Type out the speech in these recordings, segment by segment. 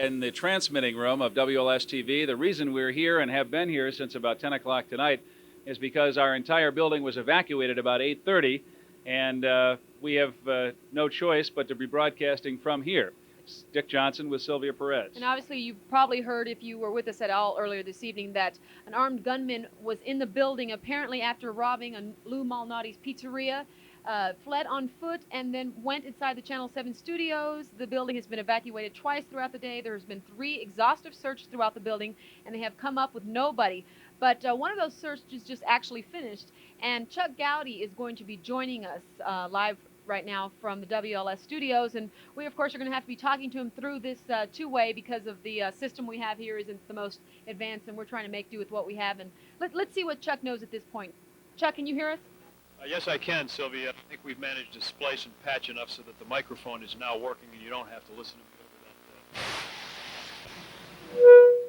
In the transmitting room of WLS TV. The reason we're here and have been here since about 10 o'clock tonight is because our entire building was evacuated about 8:30, and we have no choice but to be broadcasting from here. Dick Johnson with Sylvia Perez. And obviously you probably heard, if you were with us at all earlier this evening, that an armed gunman was in the building apparently after robbing a Lou Malnati's pizzeria. Fled on foot and then went inside the Channel 7 studios. The building has been evacuated twice throughout the day. There's been 3 exhaustive searches throughout the building, and they have come up with nobody. But one of those searches just actually finished, and Chuck Gowdy is going to be joining us live right now from the WLS studios, and we of course are going to have to be talking to him through this two-way because of the system we have here isn't the most advanced, and we're trying to make do with what we have. And let's see what Chuck knows at this point. Chuck, can you hear us? Yes, I can, Sylvia. I think we've managed to splice and patch enough so that the microphone is now working and you don't have to listen to me over that.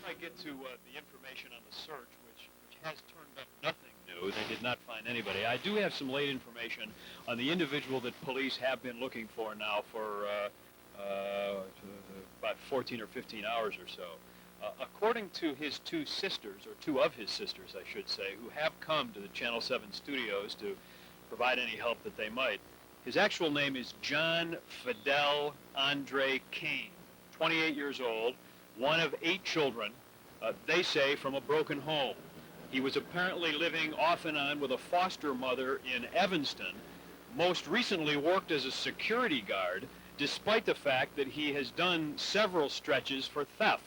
I get to the information on the search, which has turned up nothing new. They did not find anybody. I do have some late information on the individual that police have been looking for now for about 14 or 15 hours or so. According to his 2 sisters, or 2 of his sisters, I should say, who have come to the Channel 7 studios to provide any help that they might, his actual name is John Fidel Andre Kane, 28 years old, one of 8 children, they say from a broken home. He was apparently living off and on with a foster mother in Evanston, most recently worked as a security guard, despite the fact that he has done several stretches for theft.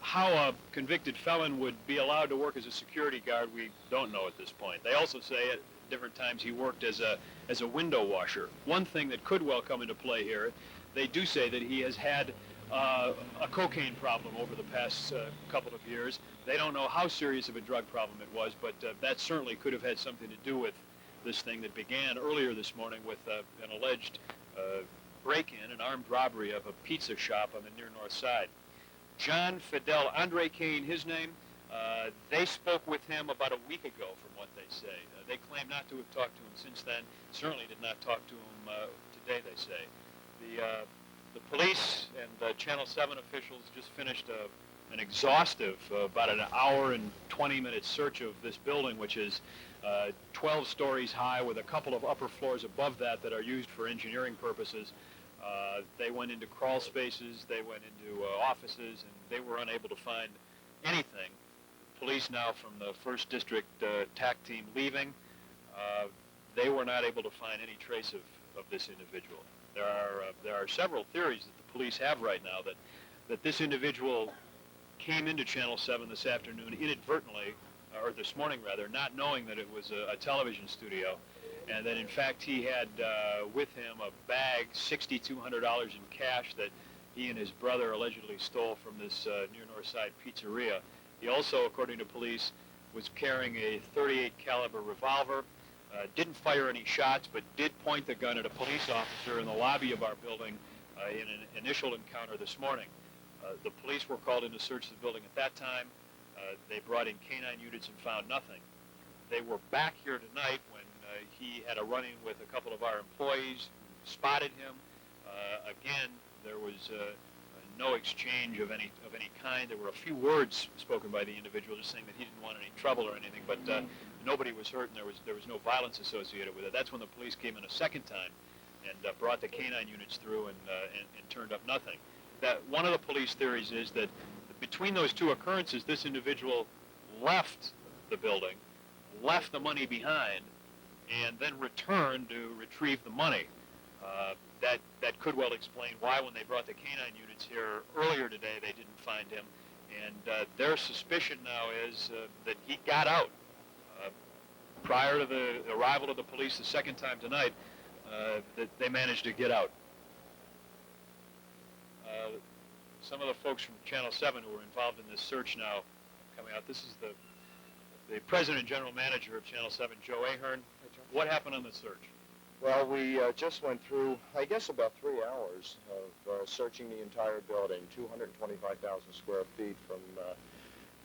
How a convicted felon would be allowed to work as a security guard, we don't know at this point. They also say at different times he worked as a window washer. One thing that could well come into play here, they do say that he has had a cocaine problem over the past couple of years. They don't know how serious of a drug problem it was, but that certainly could have had something to do with this thing that began earlier this morning with an alleged break-in, an armed robbery of a pizza shop on the near north side. John Fidel Andre Kane, his name. They spoke with him about a week ago, from what they say. They claim not to have talked to him since then. Certainly did not talk to him today, they say. The police and Channel 7 officials just finished an exhaustive, about an hour and 20-minute search of this building, which is 12 stories high with a couple of upper floors above that that are used for engineering purposes. They went into crawl spaces, they went into offices, and they were unable to find anything. Police now from the 1st District TAC team leaving, they were not able to find any trace of this individual. There are several theories that the police have right now that this individual came into Channel 7 this afternoon inadvertently, or this morning rather, not knowing that it was a television studio, and that in fact he had with him a bag, $6,200 in cash that he and his brother allegedly stole from this near north side pizzeria. He also, according to police, was carrying a .38 caliber revolver, didn't fire any shots, but did point the gun at a police officer in the lobby of our building in an initial encounter this morning. The police were called in to search the building at that time. They brought in canine units and found nothing. They were back here tonight when he had a run-in with a couple of our employees who spotted him. Again, there was no exchange of any kind. There were a few words spoken by the individual, just saying that he didn't want any trouble or anything, but nobody was hurt and there was no violence associated with it. That's when the police came in a second time and brought the canine units through and turned up nothing. That one of the police theories is that between those 2 occurrences, this individual left the building, left the money behind, and then returned to retrieve the money. That could well explain why when they brought the canine units here earlier today, they didn't find him. And their suspicion now is that he got out. Prior to the arrival of the police the second time tonight, that they managed to get out. Some of the folks from Channel 7 who were involved in this search now coming out. This is the president and general manager of Channel 7, Joe Ahern. What happened on the search? Well, we just went through, I guess, about 3 hours of searching the entire building, 225,000 square feet from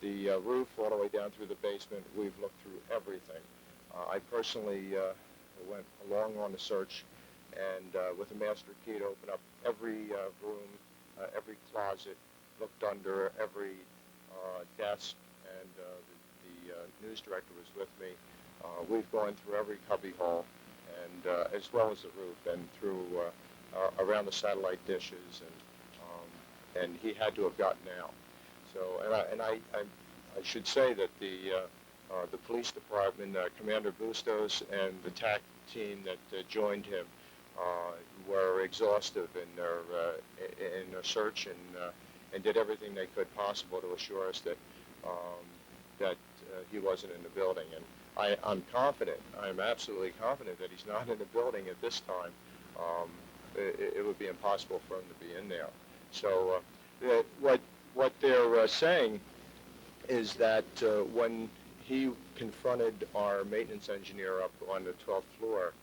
the roof all the way down through the basement. We've looked through everything. I personally went along on the search and with a master key to open up every room, every closet. closet, looked under every desk, and the news director was with me. We've gone through every cubby hole, and as well as the roof, and through around the satellite dishes, and he had to have gotten out. So, I should say that the police department, Commander Bustos, and the TAC team that joined him were exhaustive in their search, and did everything they could possible to assure us that he wasn't in the building. And I'm confident, I'm absolutely confident that he's not in the building at this time. It would be impossible for him to be in there. So what they're saying is that when he confronted our maintenance engineer up on the 12th floor,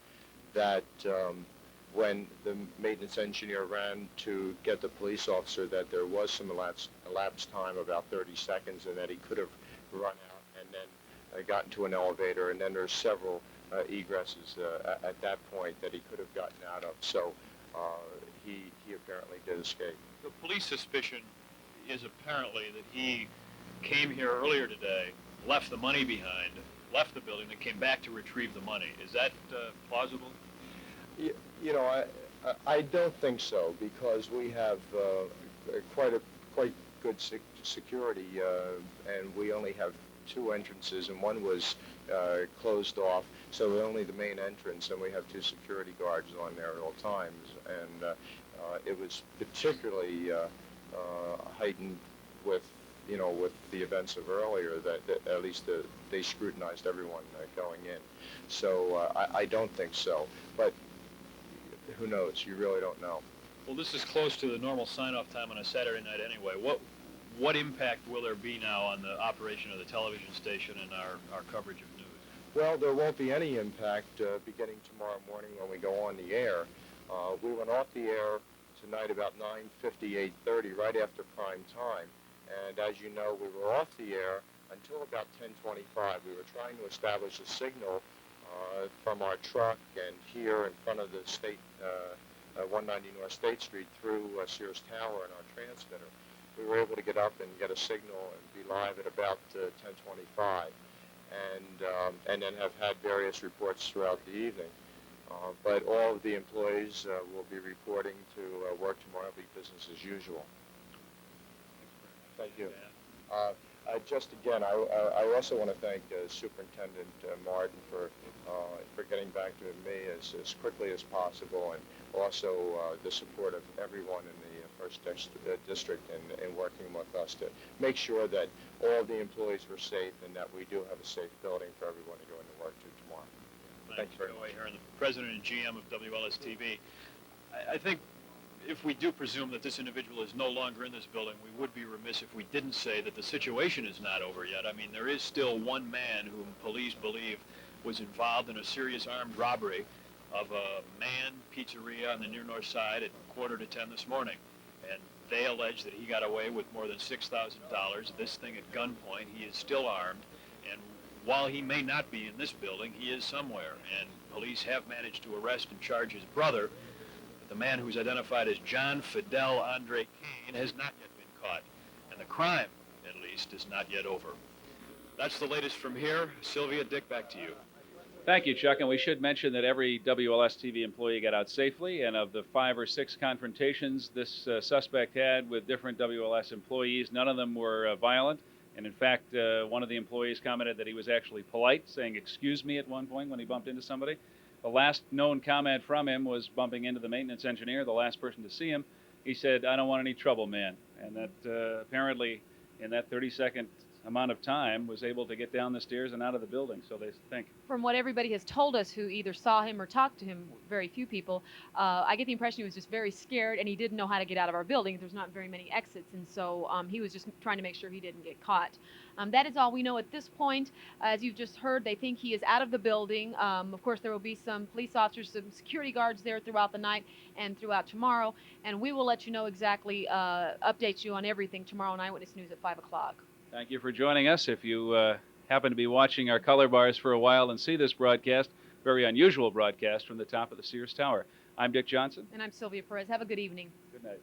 that when the maintenance engineer ran to get the police officer, that there was some elapsed time, about 30 seconds, and that he could have run out and then got into an elevator, and then there's several egresses at that point that he could have gotten out of. So he apparently did escape. The police suspicion is apparently that he came here earlier today, left the money behind, left the building, and came back to retrieve the money. Is that plausible? You know, I don't think so, because we have quite good security, and we only have 2 entrances, and one was closed off, so only the main entrance, and we have 2 security guards on there at all times. And it was particularly heightened with the events of earlier, that at least they scrutinized everyone going in. So I don't think so, but who knows? You really don't know. Well, this is close to the normal sign-off time on a Saturday night anyway. What impact will there be now on the operation of the television station and our coverage of news? Well, there won't be any impact beginning tomorrow morning when we go on the air. We went off the air tonight about 9:50, 8:30, right after prime time. And as you know, we were off the air until about 10:25. We were trying to establish a signal from our truck and here in front of the state 190 North State Street through Sears Tower and our transmitter. We were able to get up and get a signal and be live at about 10:25, and then have had various reports throughout the evening. But all of the employees will be reporting to work tomorrow. It'll be business as usual. Thank you. Just again, I also want to thank Superintendent Martin for getting back to me as quickly as possible, and also the support of everyone in the First District in working with us to make sure that all of the employees were safe and that we do have a safe building for everyone to go into work to tomorrow. Thank you very much. Here, the President and GM of WLS TV. I think if we do presume that this individual is no longer in this building, we would be remiss if we didn't say that the situation is not over yet. I mean, there is still one man whom police believe was involved in a serious armed robbery of a Man Pizzeria on the near north side at 9:45 this morning. And they allege that he got away with more than $6,000. This thing at gunpoint. He is still armed. And while he may not be in this building, he is somewhere. And police have managed to arrest and charge his brother. The man who's identified as John Fidel Andre Kane has not yet been caught. And the crime, at least, is not yet over. That's the latest from here. Sylvia, Dick, back to you. Thank you, Chuck. And we should mention that every WLS TV employee got out safely, and of the 5 or 6 confrontations this suspect had with different WLS employees, none of them were violent. And in fact, one of the employees commented that he was actually polite, saying "excuse me" at one point when he bumped into somebody. The last known comment from him was bumping into the maintenance engineer, the last person to see him. He said, "I don't want any trouble, man." And that apparently, in that 30-second amount of time, was able to get down the stairs and out of the building, so they think. From what everybody has told us who either saw him or talked to him, very few people, I get the impression he was just very scared and he didn't know how to get out of our building. There's not very many exits, and so he was just trying to make sure he didn't get caught. That is all we know at this point. As you've just heard, they think he is out of the building. Of course, there will be some police officers, some security guards there throughout the night and throughout tomorrow, and we will let you know exactly, update you on everything tomorrow on Eyewitness News at 5 o'clock. Thank you for joining us. If you happen to be watching our color bars for a while and see this broadcast, very unusual broadcast from the top of the Sears Tower. I'm Dick Johnson. And I'm Sylvia Perez. Have a good evening. Good night.